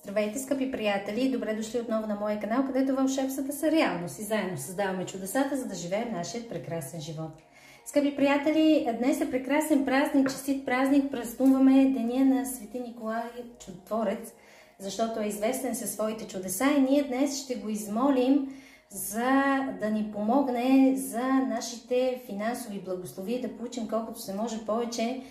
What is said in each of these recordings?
Здравейте, скъпи приятели! Добре дошли отново на моя канал, където вълшебствата са реалност и заедно създаваме чудесата, за да живеем нашия прекрасен живот. Скъпи приятели, днес е прекрасен празник, честит празник. Празнуваме деня на Свети Николай Чудотворец, защото е известен със своите чудеса и ние днес ще го измолим за да ни помогне за нашите финансови благословия, да получим колкото се може повече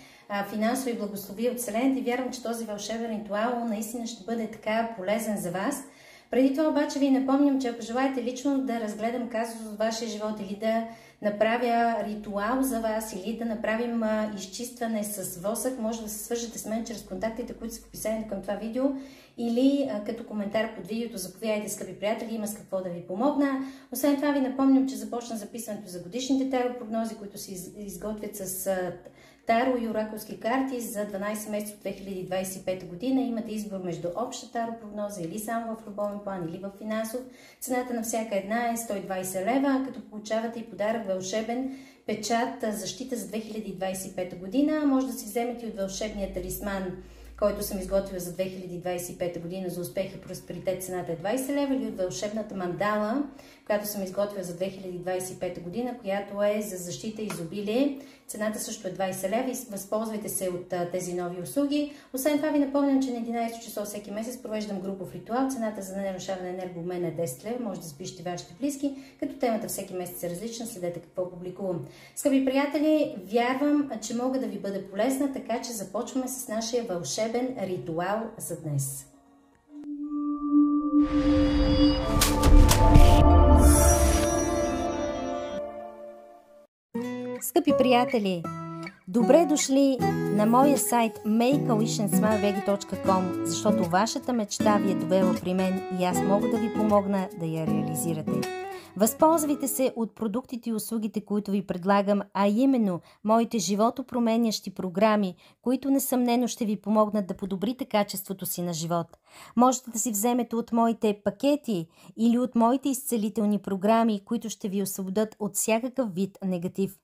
финансови благословия от Вселената и вярвам, че този вълшебен ритуал наистина ще бъде така полезен за вас. Преди това обаче ви напомням, че ако желаете лично да разгледам казус от вашия живот или да направя ритуал за вас или да направим изчистване с восък, може да се свържете с мен чрез контактите, които са в описанието към това видео или като коментар под видеото. Заповядайте, скъпи приятели, има с какво да ви помогна. Освен това ви напомням, че започна записването за годишните таро прогнози, които се изготвят с таро и оракулски карти за 12 месеца от 2025 година. Имате избор между обща таро прогноза или само в любовен план, или в финансов. Цената на всяка една е 120 лева, като получавате и подарък вълшебен печат защита за 2025 година. Може да си вземете от вълшебния талисман, който съм изготвила за 2025 година за успех и просперитет, цената е 20 лева, или от вълшебната мандала, която съм изготвила за 2025 година, която е за защита и изобилие. Цената също е 20 лева и възползвайте се от тези нови услуги. Освен това ви напомням, че на 11 часа всеки месец провеждам групов ритуал. Цената за ненарушаване на енергообмен е 10 лева. Може да запишете вашите близки, като темата всеки месец е различна. Следете какво публикувам. Скъпи приятели, вярвам, че мога да ви бъда полезна, така че започваме с нашия вълшебен ритуал за днес. Скъпи приятели, добре дошли на моя сайт makeawishsmilevegi.com, защото вашата мечта ви е довела при мен и аз мога да ви помогна да я реализирате. Възползвайте се от продуктите и услугите, които ви предлагам, а именно моите животопроменящи програми, които несъмнено ще ви помогнат да подобрите качеството си на живот. Можете да си вземете от моите пакети или от моите изцелителни програми, които ще ви освободят от всякакъв вид негатив.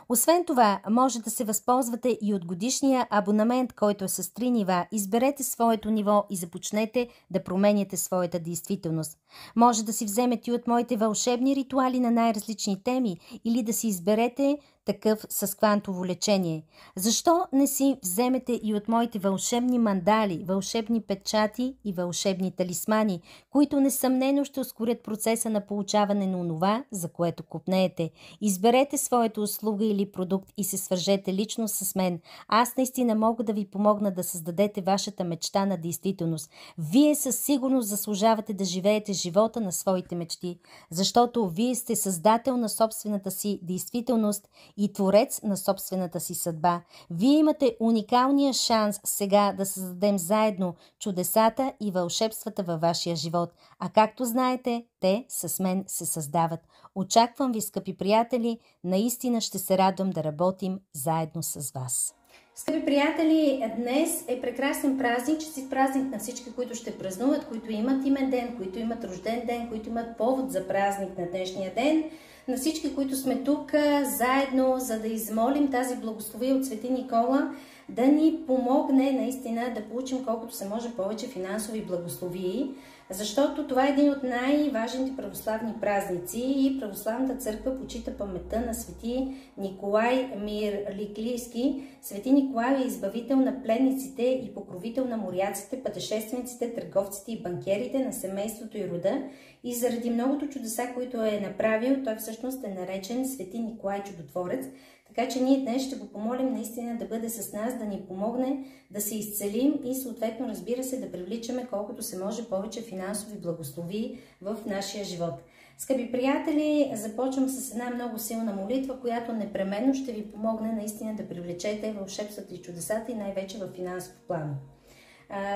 Освен това, може да се възползвате и от годишния абонамент, който е с 3 нива. Изберете своето ниво и започнете да променяте своята действителност. Може да си вземете и от моите вълшебни ритуали на най-различни теми или да си изберете такъв с квантово лечение. Защо не си вземете и от моите вълшебни мандали, вълшебни печати и вълшебни талисмани, които несъмнено ще ускорят процеса на получаване на онова, за което копнеете. Изберете своята услуга или продукт и се свържете лично с мен. Аз наистина мога да ви помогна да създадете вашата мечта на действителност. Вие със сигурност заслужавате да живеете живота на своите мечти, защото вие сте създател на собствената си действителност и творец на собствената си съдба. Вие имате уникалния шанс сега да създадем заедно чудесата и вълшебствата във вашия живот. А както знаете, те с мен се създават. Очаквам ви, скъпи приятели, наистина ще се радвам да работим заедно с вас. Скъпи приятели, днес е прекрасен празник, честит празник на всички, които ще празнуват, които имат имен ден, които имат рожден ден, които имат повод за празник на днешния ден. На всички, които сме тук заедно, за да измолим тази благословия от Свети Никола, да ни помогне наистина да получим колкото се може повече финансови благословии, защото това е един от най-важните православни празници и Православната църква почита паметта на Свети Николай Мирликлийски. Свети Николай е избавител на пленниците и покровител на моряците, пътешествениците, търговците и банкерите, на семейството и рода. И заради многото чудеса, които е направил, той всъщност е наречен Свети Николай Чудотворец. Така че ние днес ще го помолим наистина да бъде с нас, да ни помогне да се изцелим и съответно, разбира се, да привличаме колкото се може повече финансови благословии в нашия живот. Скъпи приятели, започвам с една много силна молитва, която непременно ще ви помогне наистина да привлечете вълшебствата и чудесата и най-вече в финансов план.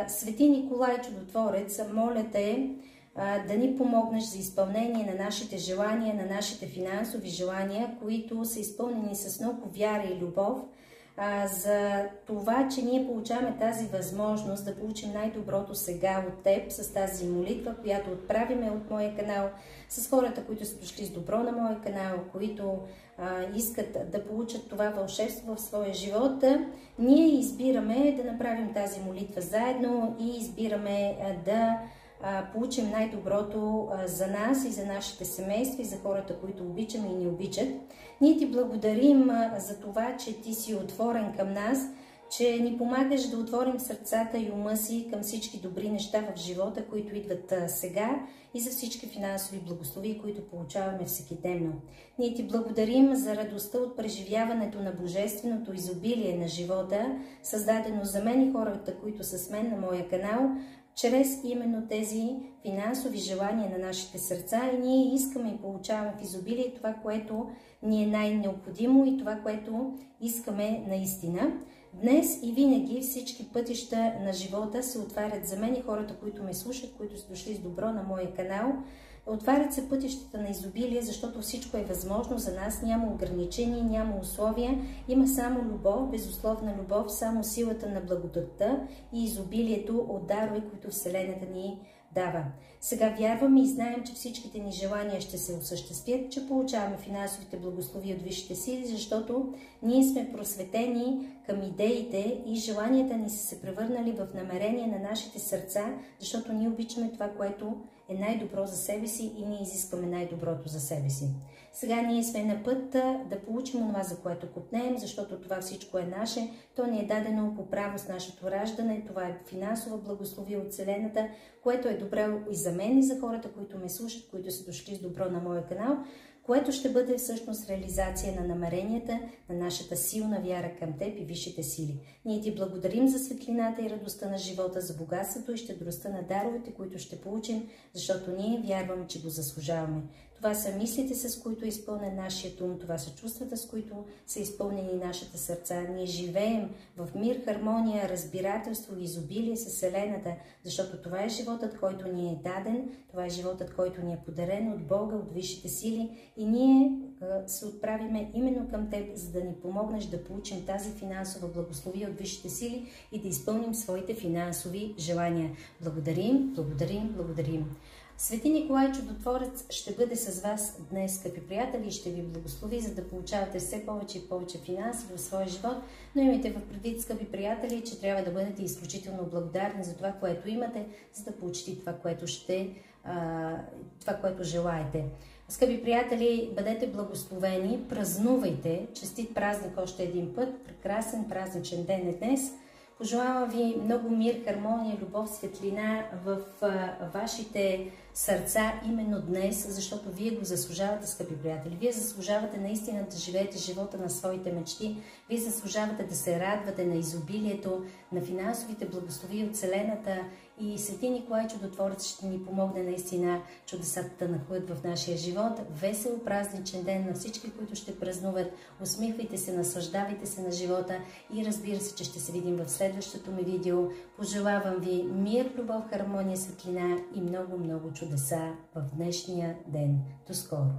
Свети Николай Чудотворец, моля те да ни помогнеш за изпълнение на нашите желания, на нашите финансови желания, които са изпълнени с много вяра и любов. за това, че ние получаваме тази възможност да получим най-доброто сега от теб с тази молитва, която отправиме от моя канал, с хората, които са дошли с добро на моя канал, които искат да получат това вълшебство в своя живот. Ние избираме да направим тази молитва заедно и избираме да получим най-доброто за нас и за нашите семейства и за хората, които обичаме и ни обичат. Ние ти благодарим за това, че ти си отворен към нас, че ни помагаш да отворим сърцата и ума си към всички добри неща в живота, които идват сега, и за всички финансови благословия, които получаваме всекидневно. Ние ти благодарим за радостта от преживяването на божественото изобилие на живота, създадено за мен и хората, които са с мен на моя канал, чрез именно тези финансови желания на нашите сърца, и ние искаме и получаваме в изобилие това, което ни е най-необходимо и това, което искаме наистина. Днес и винаги всички пътища на живота се отварят за мен и хората, които ме слушат, които са дошли с добро на моя канал. Отварят се пътищата на изобилие, защото всичко е възможно за нас, няма ограничения, няма условия, има само любов, безусловна любов, само силата на благодатта и изобилието от дарове, които Вселената ни дава. Сега вярваме и знаем, че всичките ни желания ще се осъществят, че получаваме финансовите благословия от висшите сили, защото ние сме просветени към идеите и желанията ни са се превърнали в намерение на нашите сърца, защото ние обичаме това, което е най-добро за себе си и ние изискваме най-доброто за себе си. Сега ние сме на път да получим това, за което копнеем, защото това всичко е наше. То ни е дадено по право с нашето раждане. Това е финансова благословия от Вселената, което е добре и за мен и за хората, които ме слушат, които са дошли с добро на моя канал, което ще бъде всъщност реализация на намеренията, на нашата силна вяра към теб и висшите сили. Ние ти благодарим за светлината и радостта на живота, за богатството и щедростта на даровете, които ще получим, защото ние вярваме, че го заслужаваме. Това са мислите, с които е изпълнен нашият ум, това са чувствата, с които са изпълнени нашите сърца. Ние живеем в мир, хармония, разбирателство и изобилие с Вселената, защото това е животът, който ни е даден, това е животът, който ни е подарен от Бога, от висшите сили, и ние се отправиме именно към теб, за да ни помогнеш да получим тази финансова благословия от висшите сили и да изпълним своите финансови желания. Благодарим, благодарим, благодарим. Свети Николай Чудотворец ще бъде с вас днес, скъпи приятели, и ще ви благослови, за да получавате все повече и повече финанси в своя живот, но имайте в предвид, скъпи приятели, че трябва да бъдете изключително благодарни за това, което имате, за да получите това, което желаете. Скъпи приятели, бъдете благословени, празнувайте, честит празник още един път, прекрасен празничен ден е днес. Пожелавам ви много мир, хармония, любов, светлина в вашите сърца именно днес, защото вие го заслужавате, скъпи приятели. Вие заслужавате наистина да живеете живота на своите мечти. Вие заслужавате да се радвате на изобилието, на финансовите благословия от Вселената, и Свети Николай Чудотворец ще ни помогне наистина чудесата да нахлуят в нашия живот. Весел празничен ден на всички, които ще празнуват. Усмихвайте се, наслаждавайте се на живота и разбира се, че ще се видим в следващото ми видео. Пожелавам ви мир, любов, хармония, светлина и много, много чудеса в днешния ден. До скоро!